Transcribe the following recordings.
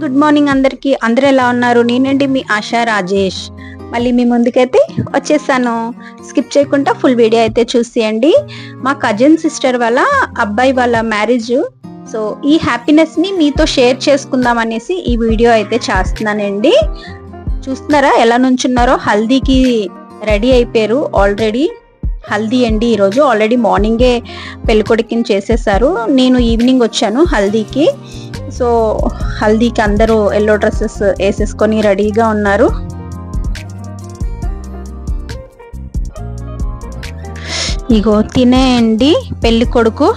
Good morning అందరికి. అందరూ ఎలా ఉన్నారు? నేనండి మీ ఆశా రాజేష్. మళ్ళీ మీ ముందుకైతే వచ్చేసాను. స్కిప్ చేయకుండా ఫుల్ వీడియో అయితే చూసేయండి. మా కజిన్ సిస్టర్ వాళ్ళ అబ్బాయి వాళ్ళ మ్యారేజ్, సో ఈ హ్యాపీనెస్ ని మీతో షేర్ చేసుకుందాం అనేసి ఈ వీడియో అయితే చేస్తున్నానండి. చూస్తున్నారా ఎలా నుంచున్నారో? హల్దీకి రెడీ అయిపోయారు. ఆల్రెడీ హల్దీ అండి ఈరోజు. ఆల్రెడీ మార్నింగే పెళ్ళికొడుకుని చేసేసారు. నేను ఈవినింగ్ వచ్చాను హల్దీకి. సో హల్దీకి అందరూ ఎల్లో డ్రెస్సెస్ వేసేసుకొని రెడీగా ఉన్నారు. ఇగో తినేయండి పెళ్లి కొడుకు.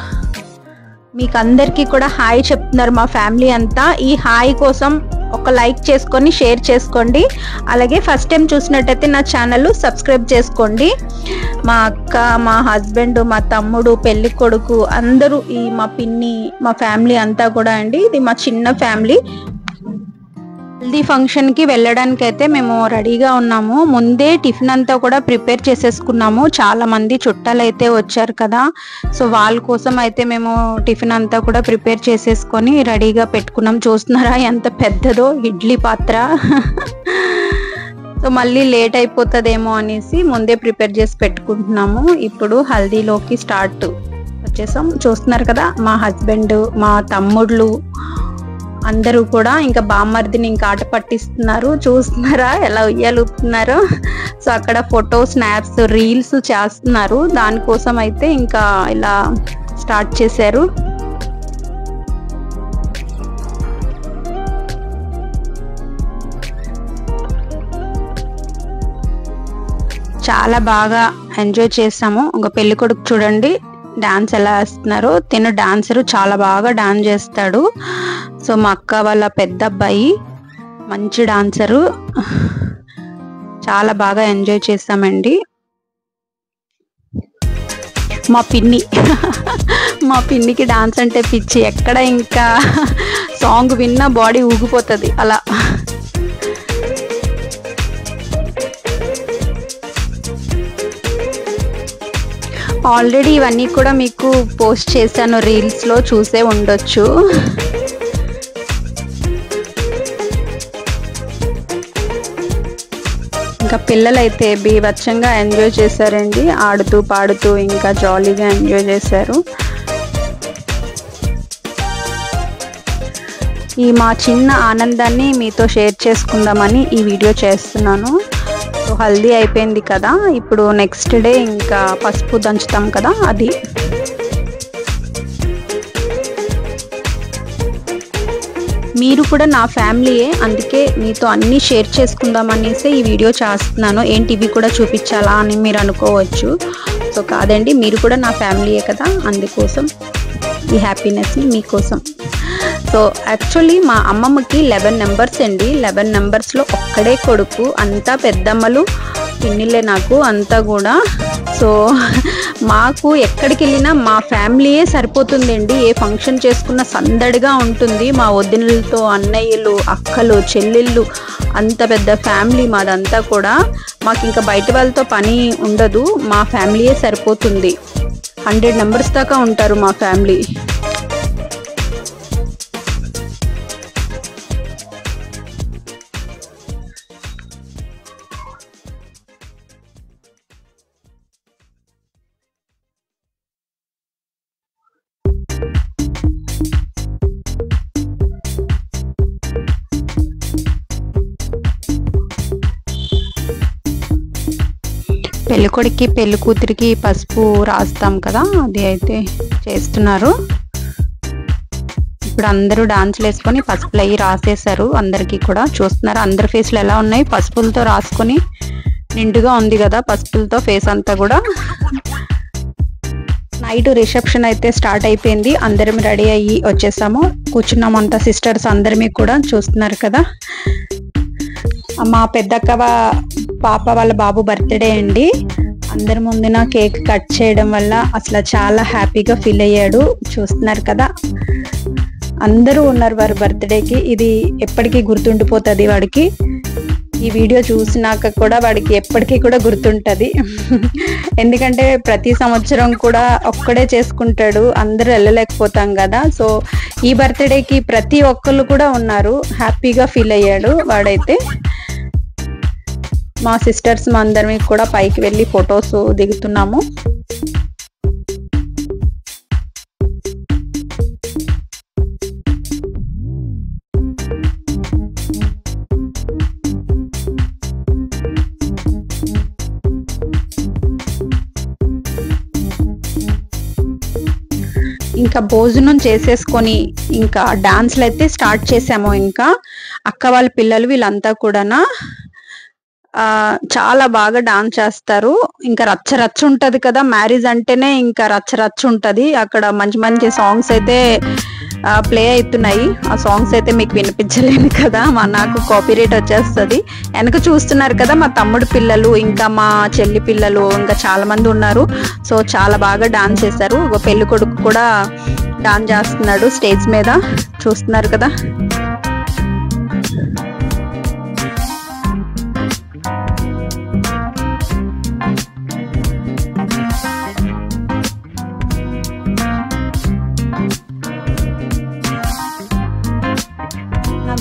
మీకు అందరికీ కూడా హాయ్ చెప్తున్నారు మా ఫ్యామిలీ అంతా. ఈ హాయ్ కోసం ఒక లైక్ చేసుకొని షేర్ చేసుకోండి. అలాగే ఫస్ట్ టైం చూసినట్టయితే నా ఛానల్ సబ్స్క్రైబ్ చేసుకోండి. మా అక్క, మా హస్బెండ్, మా తమ్ముడు, పెళ్లి కొడుకు అందరూ, ఈ మా పిన్ని, మా ఫ్యామిలీ అంతా కూడా అండి. ఇది మా చిన్న ఫ్యామిలీ. హల్దీ ఫంక్షన్ కి వెళ్ళడానికి అయితే మేము రెడీగా ఉన్నాము. ముందే టిఫిన్ అంతా కూడా ప్రిపేర్ చేసేసుకున్నాము. చాలా మంది చుట్టాలు అయితే వచ్చారు కదా, సో వాళ్ళ కోసం అయితే మేము టిఫిన్ అంతా కూడా ప్రిపేర్ చేసేసుకొని రెడీగా పెట్టుకున్నాం. చూస్తున్నారా ఎంత పెద్దదో ఇడ్లీ పాత్ర. సో మళ్ళీ లేట్ అయిపోతుందేమో అనేసి ముందే ప్రిపేర్ చేసి పెట్టుకుంటున్నాము. ఇప్పుడు హల్దీలోకి స్టార్ట్ వచ్చేసాం. చూస్తున్నారు కదా మా హస్బెండ్, మా తమ్ముళ్ళు అందరూ కూడా ఇంకా బామ్మర్దిని ఇంకా ఆట పట్టిస్తున్నారు. చూస్తున్నారా ఎలా ఉయ్యాలుపుతున్నారో? సో అక్కడ ఫోటో, స్నాప్స్, రీల్స్ చేస్తున్నారు. దానికోసం అయితే ఇంకా ఇలా స్టార్ట్ చేశారు. చాలా బాగా ఎంజాయ్ చేసాము. ఇంకా పెళ్లి కొడుకు చూడండి డాన్స్ ఎలా వేస్తున్నారు. తిను డాన్సరు, చాలా బాగా డాన్స్ చేస్తాడు. సో మా అక్క వాళ్ళ పెద్ద అబ్బాయి మంచి డాన్సరు. చాలా బాగా ఎంజాయ్ చేసామండి. మా పిన్ని మా పిన్నికి డాన్స్ అంటే పిచ్చి. ఎక్కడ ఇంకా సాంగ్ విన్నా బాడీ ఊగిపోతుంది అలా. ఆల్రెడీ ఇవన్నీ కూడా మీకు పోస్ట్ చేశాను, రీల్స్లో చూసే ఉండొచ్చు. ఇంకా పిల్లలైతే బీభత్సంగా ఎంజాయ్ చేశారండి. ఆడుతూ పాడుతూ ఇంకా జాలీగా ఎంజాయ్ చేశారు. ఈ మా చిన్న ఆనందాన్ని మీతో షేర్ చేసుకుందామని ఈ వీడియో చేస్తున్నాను. సో హల్దీ అయిపోయింది కదా, ఇప్పుడు నెక్స్ట్ డే ఇంకా పసుపు దంచుతాం కదా, అది. మీరు కూడా నా ఫ్యామిలీయే, అందుకే మీతో అన్నీ షేర్ చేసుకుందాం అనేసి ఈ వీడియో చేస్తున్నాను. ఏంటి ఇవి కూడా చూపించాలా అని మీరు అనుకోవచ్చు. సో కాదండి, మీరు కూడా నా ఫ్యామిలీయే కదా, అందుకోసం ఈ హ్యాపీనెస్ని మీకోసం. సో యాక్చువల్లీ మా అమ్మమ్మకి 11 మెంబర్స్ అండి. 11 మెంబర్స్లో ఒక్కడే కొడుకు. అంతా పెద్దమ్మలు, పిన్నిలే నాకు అంతా కూడా. సో మాకు ఎక్కడికి వెళ్ళినా మా ఫ్యామిలీయే సరిపోతుందండి. ఏ ఫంక్షన్ చేసుకున్న సందడిగా ఉంటుంది. మా వదినలతో, అన్నయ్యలు, అక్కలు, చెల్లెళ్ళు, అంత పెద్ద ఫ్యామిలీ మాదంతా కూడా. మాకు ఇంకా బయట వాళ్ళతో పని ఉండదు. మా ఫ్యామిలీయే సరిపోతుంది. 100 మెంబర్స్ దాకా ఉంటారు మా ఫ్యామిలీ. పెళ్ళికొడికి, పెళ్లి కూతురికి పసుపు రాస్తాం కదా, అది అయితే చేస్తున్నారు. ఇప్పుడు అందరూ డాన్సులు వేసుకొని పసుపులు అవి రాసేసారు అందరికీ కూడా. చూస్తున్నారు అందరి ఫేస్లు ఎలా ఉన్నాయి, పసుపులతో రాసుకొని. నిండుగా ఉంది కదా పసుపులతో ఫేస్ అంతా కూడా. నైట్ రిసెప్షన్ అయితే స్టార్ట్ అయిపోయింది. అందరం రెడీ అయ్యి వచ్చేసాము. కూర్చున్నామంతా సిస్టర్స్ అందరిమీ కూడా. చూస్తున్నారు కదా మా పెద్దక్క పాప వాళ్ళ బాబు బర్త్డే అండి. అందరి ముందున కేక్ కట్ చేయడం వల్ల అసలు చాలా హ్యాపీగా ఫీల్ అయ్యాడు. చూస్తున్నారు కదా అందరూ ఉన్నారు వారి బర్త్డేకి. ఇది ఎప్పటికీ గుర్తుండిపోతుంది వాడికి. ఈ వీడియో చూసినాక కూడా వాడికి ఎప్పటికీ కూడా గుర్తుంటుంది. ఎందుకంటే ప్రతి సంవత్సరం కూడా ఒక్కడే చేసుకుంటాడు, అందరూ వెళ్ళలేకపోతాం కదా. సో ఈ బర్త్డేకి ప్రతి ఒక్కళ్ళు కూడా ఉన్నారు, హ్యాపీగా ఫీల్ అయ్యాడు వాడైతే. మా సిస్టర్స్ మా అందరం కూడా పైకి వెళ్ళి ఫొటోస్ దిగుతున్నాము. ఇంకా భోజనం చేసేసుకొని ఇంకా డాన్స్లు అయితే స్టార్ట్ చేసాము. ఇంకా అక్క వాళ్ళ పిల్లలు వీళ్ళంతా కూడా చాలా బాగా డాన్స్ చేస్తారు. ఇంకా రచ్చ రచ్చ ఉంటది కదా, మ్యారేజ్ అంటేనే ఇంకా రచ్చ రచ్చ ఉంటది. అక్కడ మంచి మంచి సాంగ్స్ అయితే ప్లే అవుతున్నాయి. ఆ సాంగ్స్ అయితే మీకు వినిపించలేను కదా, నాకు కాపీరైట్ వచ్చేస్తుంది. వెనక చూస్తున్నారు కదా మా తమ్ముడు పిల్లలు, ఇంకా మా చెల్లి పిల్లలు, ఇంకా చాలా మంది ఉన్నారు. సో చాలా బాగా డాన్స్ చేశారు. ఒక పెళ్లి కొడుకు కూడా డాన్స్ చేస్తున్నాడు స్టేజ్ మీద, చూస్తున్నారు కదా.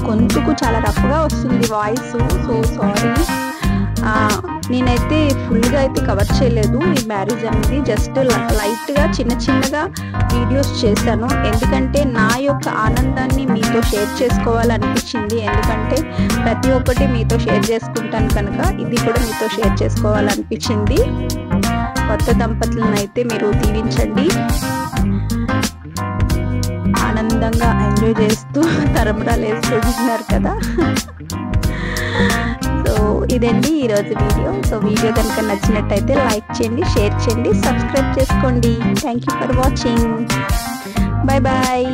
గొంతుకు చాలా రఫ్గా వస్తుంది వాయిస్, సో సారీ. నేనైతే ఫుల్గా అయితే కవర్ చేయలేదు ఈ మ్యారేజ్ అనేది, జస్ట్ లైట్గా చిన్న చిన్నగా వీడియోస్ చేశాను. ఎందుకంటే నా యొక్క ఆనందాన్ని మీతో షేర్ చేసుకోవాలనిపించింది. ఎందుకంటే ప్రతి ఒక్కటి మీతో షేర్ చేసుకుంటాను కనుక ఇది కూడా మీతో షేర్ చేసుకోవాలనిపించింది. కొత్త దంపతులను అయితే మీరు దీవించండి, ఆనందంగా ఎంజాయ్ చేస్తూ తరంబరాలు వేసుకుంటున్నారు కదా. సో ఇదండి ఈరోజు వీడియో. సో వీడియో కనుక నచ్చినట్టయితే లైక్ చేయండి, షేర్ చేయండి, సబ్స్క్రైబ్ చేసుకోండి. Thank you for watching. Bye bye.